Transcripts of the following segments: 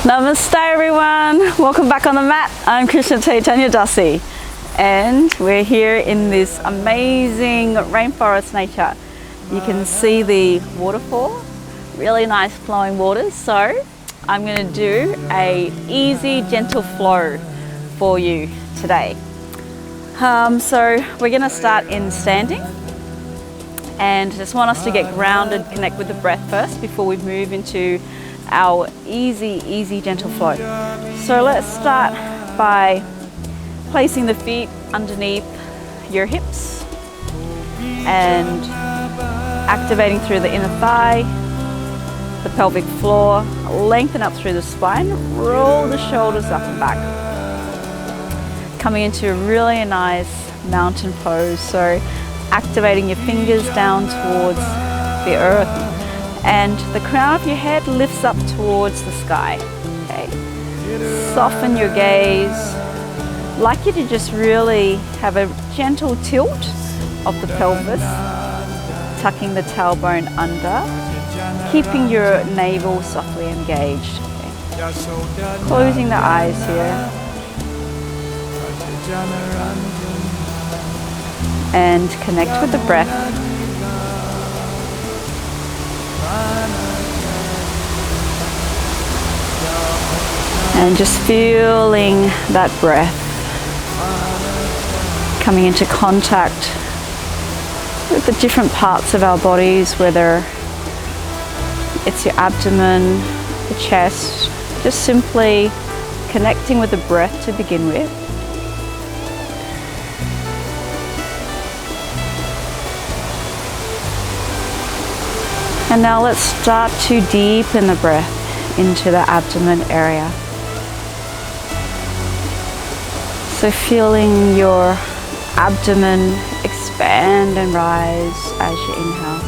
Namaste everyone, welcome back on the mat. I'm Krishna Chaitanya Dasi and we're here in this amazing rainforest nature. You can see the waterfall, really nice flowing waters. So I'm going to do a easy gentle flow for you today. So we're going to start in standing and just want us to get grounded, connect with the breath first before we move into our easy gentle flow. So let's start by placing the feet underneath your hips and activating through the inner thigh, the pelvic floor, lengthen up through the spine, roll the shoulders up and back. Coming into a really nice mountain pose, so activating your fingers down towards the earth and the crown of your head lifts up towards the sky. Okay, soften your gaze. I'd like you to just really have a gentle tilt of the pelvis, tucking the tailbone under, keeping your navel softly engaged. Okay. Closing the eyes here. And connect with the breath. And just feeling that breath coming into contact with the different parts of our bodies, whether it's your abdomen, the chest, just simply connecting with the breath to begin with. And now let's start to deepen the breath into the abdomen area. So feeling your abdomen expand and rise as you inhale.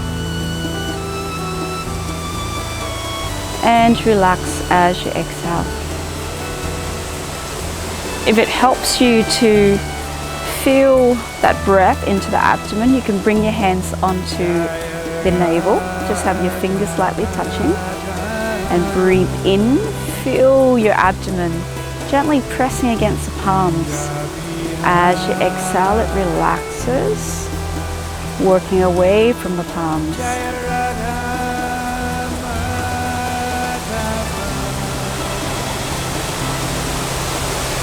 And relax as you exhale. If it helps you to feel that breath into the abdomen, you can bring your hands onto the navel. Just have your fingers lightly touching and breathe in. Feel your abdomen gently pressing against the palms. As you exhale, it relaxes, working away from the palms.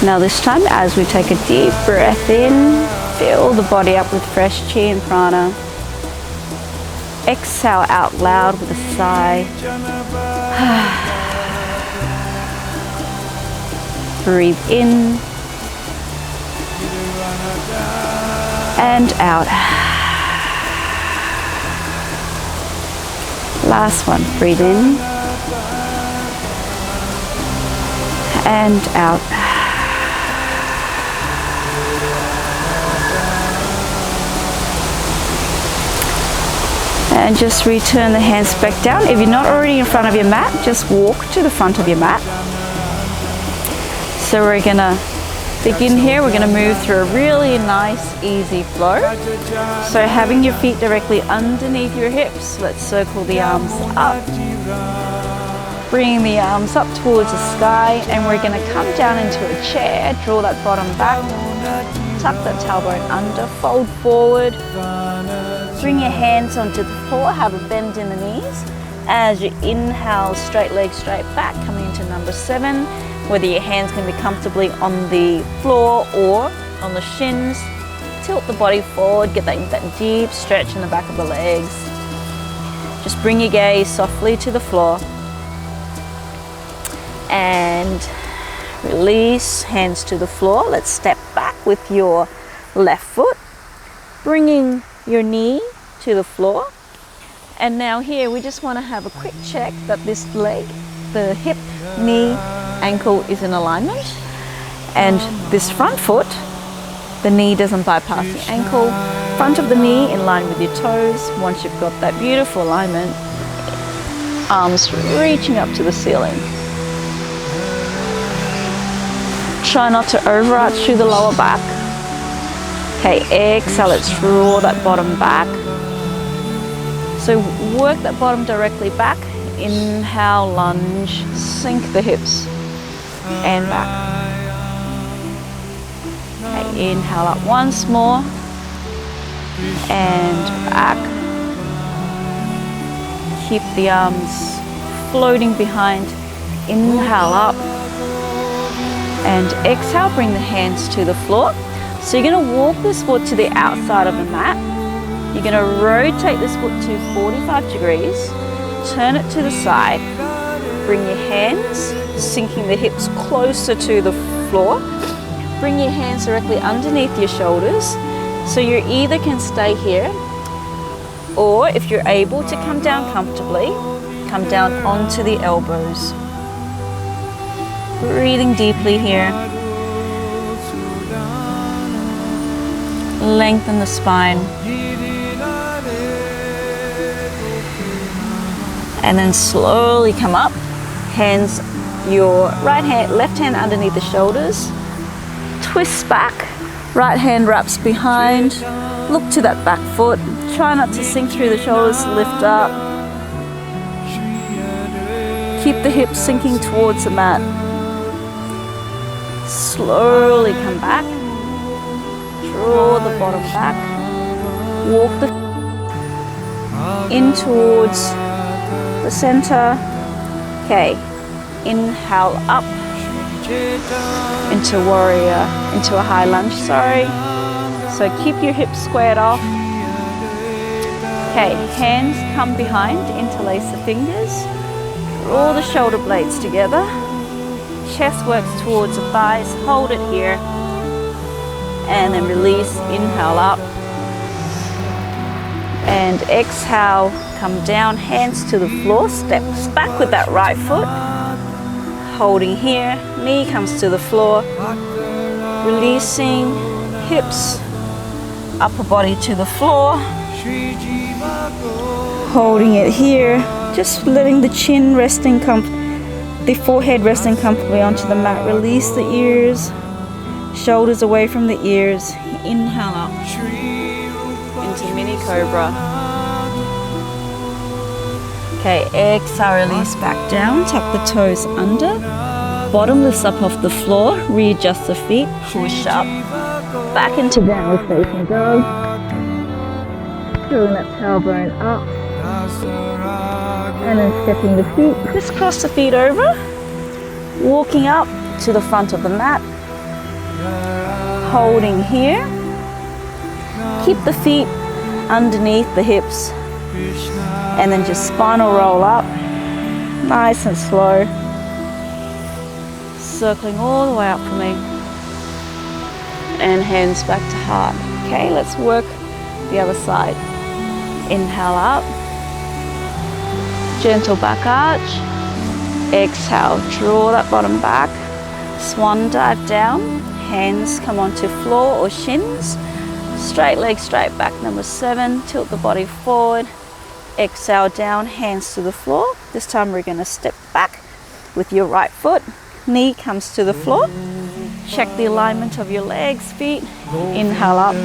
Now this time, as we take a deep breath in, fill the body up with fresh chi and prana. Exhale out loud with a sigh. Breathe in and out. Last one. Breathe in and out. And just return the hands back down. If you're not already in front of your mat, just walk to the front of your mat. So we're gonna begin here. We're gonna move through a really nice, easy flow. So having your feet directly underneath your hips, let's circle the arms up. Bringing the arms up towards the sky, and we're gonna come down into a chair, draw that bottom back, tuck that tailbone under, fold forward. Bring your hands onto the floor, have a bend in the knees. As you inhale, straight legs straight back, coming into number 7. Whether your hands can be comfortably on the floor or on the shins. Tilt the body forward, get that deep stretch in the back of the legs. Just bring your gaze softly to the floor. And release, hands to the floor. Let's step back with your left foot, bringing your knee to the floor. And now here we just want to have a quick check that this leg, the hip, knee, ankle is in alignment, and this front foot, the knee doesn't bypass the ankle, front of the knee in line with your toes. Once you've got that beautiful alignment, arms reaching up to the ceiling. Try not to overarch through the lower back. Okay, exhale, let's draw that bottom back. So work that bottom directly back. Inhale, lunge, sink the hips. and back. Okay, inhale up once more and back. Keep the arms floating behind. Inhale up and exhale, bring the hands to the floor. So you're going to walk this foot to the outside of the mat. You're going to rotate this foot to 45 degrees, turn it to the side, bring your hands, sinking the hips closer to the floor. Bring your hands directly underneath your shoulders. So you either can stay here, or if you're able to come down comfortably, come down onto the elbows. Breathing deeply here. Lengthen the spine. And then slowly come up. Hands, your left hand underneath the shoulders. Twist back. Right hand wraps behind. Look to that back foot. Try not to sink through the shoulders. Lift up. Keep the hips sinking towards the mat. Slowly come back. Draw the bottom back. Walk the in towards the center. Okay. Inhale up into warrior, into a high lunge, sorry. So keep your hips squared off. Okay, hands come behind, interlace the fingers. Draw the shoulder blades together. Chest works towards the thighs, hold it here. And then release, inhale up. And exhale, come down, hands to the floor, steps back with that right foot. Holding here, knee comes to the floor. Releasing, hips, upper body to the floor. Holding it here, just letting the chin resting the forehead resting comfortably onto the mat. Release the ears, shoulders away from the ears. Inhale up into mini cobra. Okay, exhale, release back down, tuck the toes under. Bottom lifts up off the floor, readjust the feet, push up. Back into downward facing dog. Drawing that tailbone up. And then stepping the feet, crisscross the feet over. Walking up to the front of the mat. Holding here. Keep the feet underneath the hips. And then just spinal roll up. Nice and slow. Circling all the way up for me. And hands back to heart. Okay, let's work the other side. Inhale up. Gentle back arch. Exhale, draw that bottom back. Swan dive down. Hands come onto floor or shins. Straight leg, straight back. Number 7, tilt the body forward. Exhale down, hands to the floor. This time we're going to step back with your right foot. Knee comes to the floor. Check the alignment of your legs, feet. Inhale up.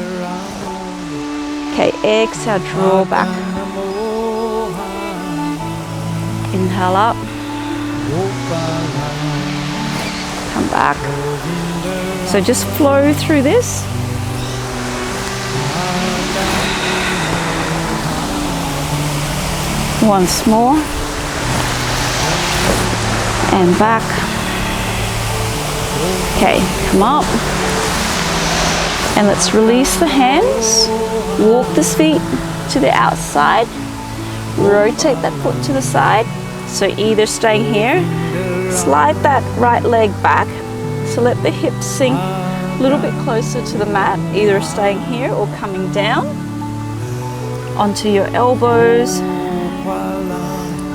Okay, exhale, draw back. Inhale up. Come back. So just flow through this. Once more. And back. Okay, come up. And let's release the hands. Walk the feet to the outside. Rotate that foot to the side. So either staying here, slide that right leg back. So let the hips sink a little bit closer to the mat, either staying here or coming down onto your elbows.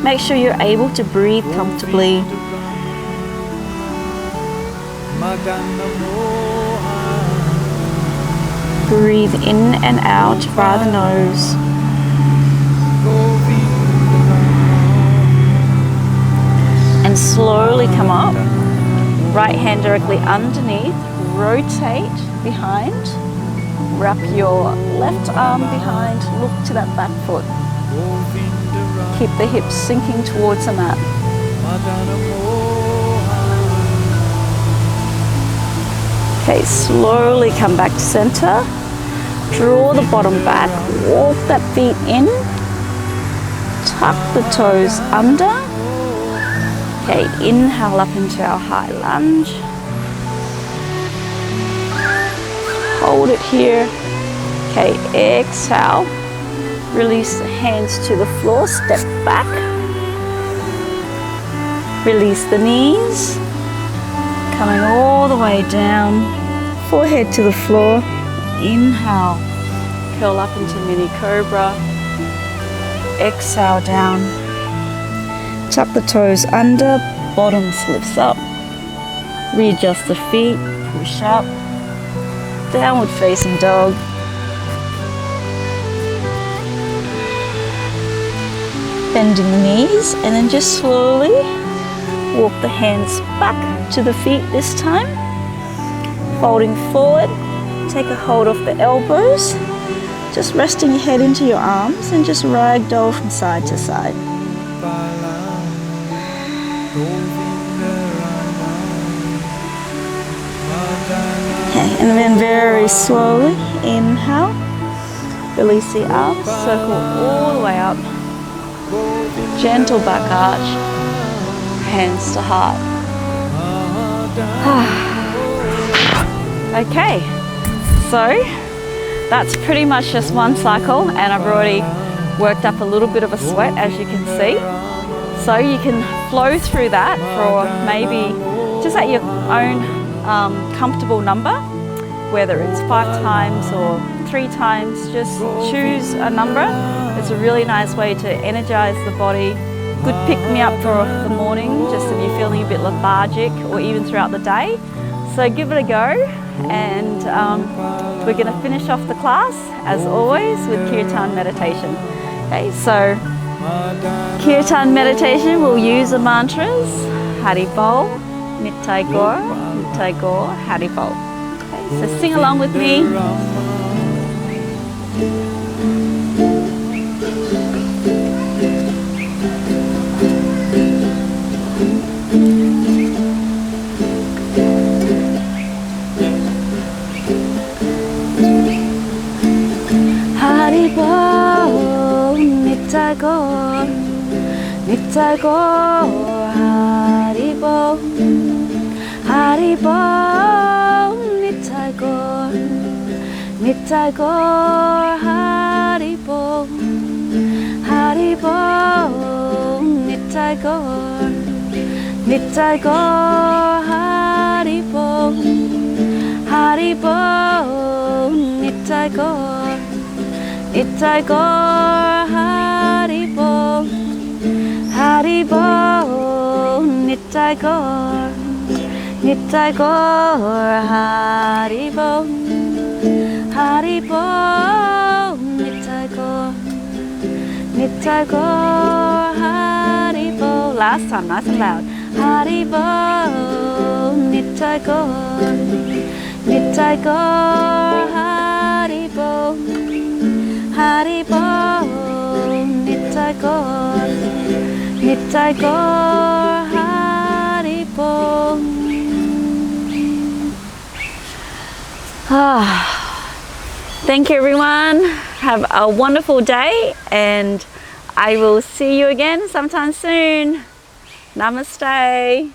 Make sure you're able to breathe comfortably. Breathe in and out via the nose. And slowly come up. Right hand directly underneath. Rotate behind. Wrap your left arm behind. Look to that back foot. Keep the hips sinking towards the mat. Okay, slowly come back to center. Draw the bottom back, walk that feet in. Tuck the toes under. Okay, inhale up into our high lunge. Hold it here. Okay, exhale. Release the hands to the floor, step back. Release the knees. Coming all the way down, forehead to the floor. Inhale, curl up into mini cobra. Exhale down. Tuck the toes under, bottom lifts up. Readjust the feet, push up. Downward facing dog. Bending the knees, and then just slowly walk the hands back to the feet this time. Folding forward, take a hold of the elbows. Just resting your head into your arms and just ragdoll from side to side. Okay, and then very slowly inhale. Release the arms, circle all the way up. Gentle back arch, hands to heart. Okay, so that's pretty much just one cycle, and I've already worked up a little bit of a sweat, as you can see. So you can flow through that for maybe just at your own comfortable number, whether it's 5 times or 3 times, just choose a number. It's a really nice way to energize the body. Good pick-me-up for the morning, just if you're feeling a bit lethargic, or even throughout the day. So give it a go, and we're going to finish off the class, as always, with Kirtan meditation. Okay, so Kirtan meditation, we'll use the mantras, Haribol, Nittai Gaur, Haribol. Okay, so sing along with me. Haribol, Nittai Gaur, Nittai Gaur, Haribol, Haribol, Nittai Gaur, Nittai Gaur, Haribol, Haribol, Nittai Gaur, Nittai Gaur, Haribol, Haribol, Nittai Gaur, Nittai Gaur, Haribol, Haribol, Nittai Gaur, Nittai Gaur, Haribol, Haribol, Nittai Gaur, Nittai Gaur, Haribol. Last time, nice and loud. Haribol, Nittai Gaur, Nittai Gaur, Haribol, Haribol, Nittai Gaur, Nittai Gaur, Haribol. Thank you, everyone. Have a wonderful day, and I will see you again sometime soon. Namaste.